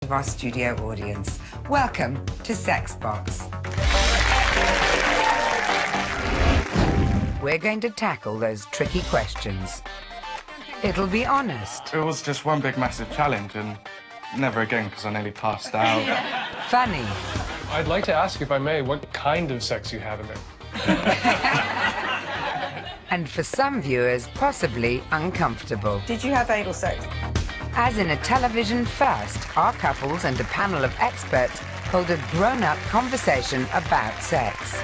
of our studio audience. Welcome to Sex Box. We're going to tackle those tricky questions. It'll be honest. It was just one big massive challenge, and never again, because I nearly passed out. Funny. I'd like to ask, if I may, what kind of sex you had in it. And for some viewers, possibly uncomfortable. Did you have anal sex? As in a television first, our couples and a panel of experts hold a grown-up conversation about sex.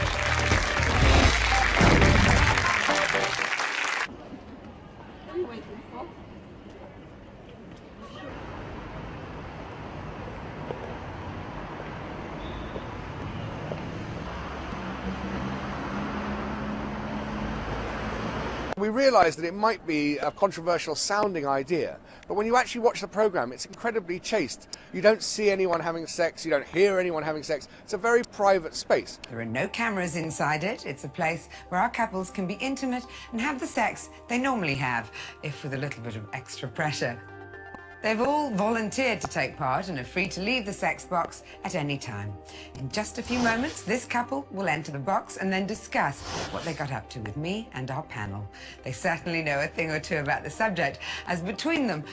We realised that it might be a controversial sounding idea, but when you actually watch the programme, it's incredibly chaste. You don't see anyone having sex, you don't hear anyone having sex. It's a very private space. There are no cameras inside it. It's a place where our couples can be intimate and have the sex they normally have, if with a little bit of extra pressure. They've all volunteered to take part and are free to leave the sex box at any time. In just a few moments, this couple will enter the box and then discuss what they got up to with me and our panel. They certainly know a thing or two about the subject, as between them...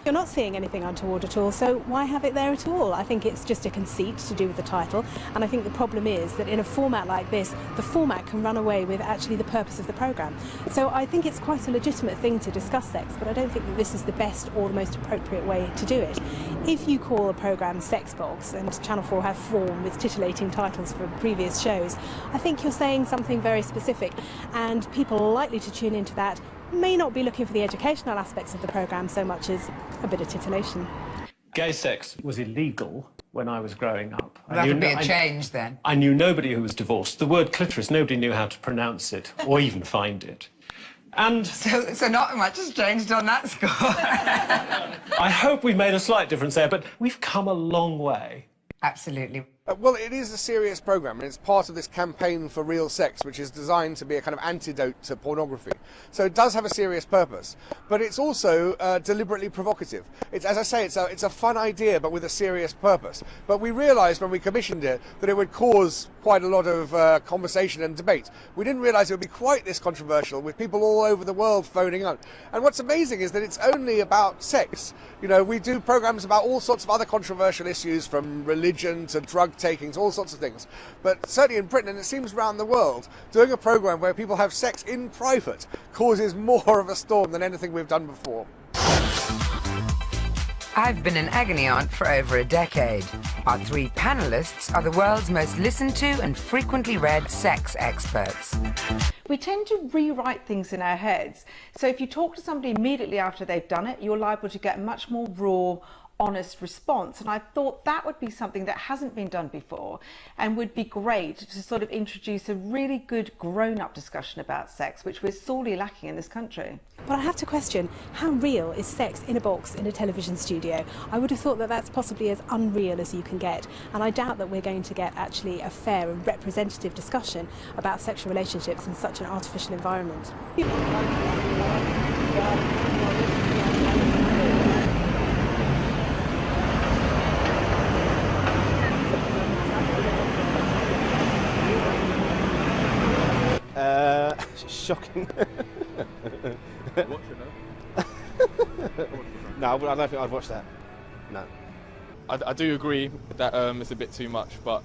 You're not seeing anything untoward at all, so why have it there at all? I think it's just a conceit to do with the title, and I think the problem is that in a format like this, the format can run away with actually the purpose of the programme. So I think it's quite a legitimate thing to discuss sex, but I don't think that this is the best or the most appropriate way to do it. If you call a programme Sex Box, and Channel 4 have form with titillating titles for previous shows, I think you're saying something very specific, and people likely to tune into that may not be looking for the educational aspects of the programme so much as a bit of titillation. Gay sex was illegal when I was growing up. That would be a change then. I knew nobody who was divorced. The word clitoris, nobody knew how to pronounce it or even find it. And so not much has changed on that score. I hope we've made a slight difference there, but we've come a long way. Absolutely. Well, it is a serious programme, and it's part of this campaign for real sex, which is designed to be a kind of antidote to pornography. So it does have a serious purpose, but it's also deliberately provocative. It's, as I say, it's a fun idea, but with a serious purpose. But we realised when we commissioned it that it would cause quite a lot of conversation and debate. We didn't realise it would be quite this controversial, with people all over the world phoning out. And what's amazing is that it's only about sex. You know, we do programmes about all sorts of other controversial issues, from religion to drug takings, all sorts of things. But certainly in Britain, and it seems around the world, doing a programme where people have sex in private causes more of a storm than anything we've done before. I've been an agony aunt for over a decade. Our three panellists are the world's most listened to and frequently read sex experts. We tend to rewrite things in our heads. So if you talk to somebody immediately after they've done it, you're liable to get a much more raw, honest response, and I thought that would be something that hasn't been done before and would be great to sort of introduce a really good grown-up discussion about sex, which we're sorely lacking in this country. But I have to question, how real is sex in a box in a television studio? I would have thought that that's possibly as unreal as you can get, and I doubt that we're going to get actually a fair and representative discussion about sexual relationships in such an artificial environment. Shocking. No, I don't think I'd watch that. No. I do agree that it's a bit too much, but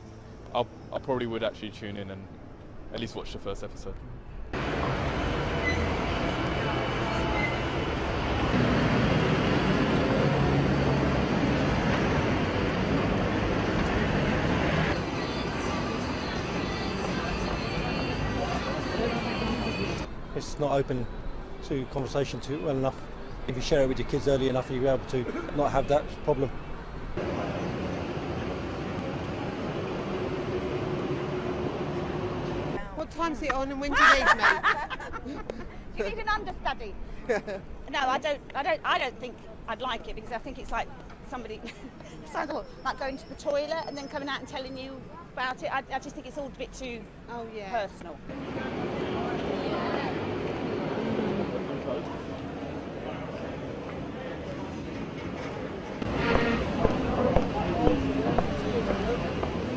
I probably would actually tune in and at least watch the first episode. It's not open to conversation to well enough. If you share it with your kids early enough, you'll be able to not have that problem. What time's it on and when do you need me? You need an understudy. No, I don't think I'd like it, because I think it's like somebody sounds like going to the toilet and then coming out and telling you about it. I just think it's all a bit too personal.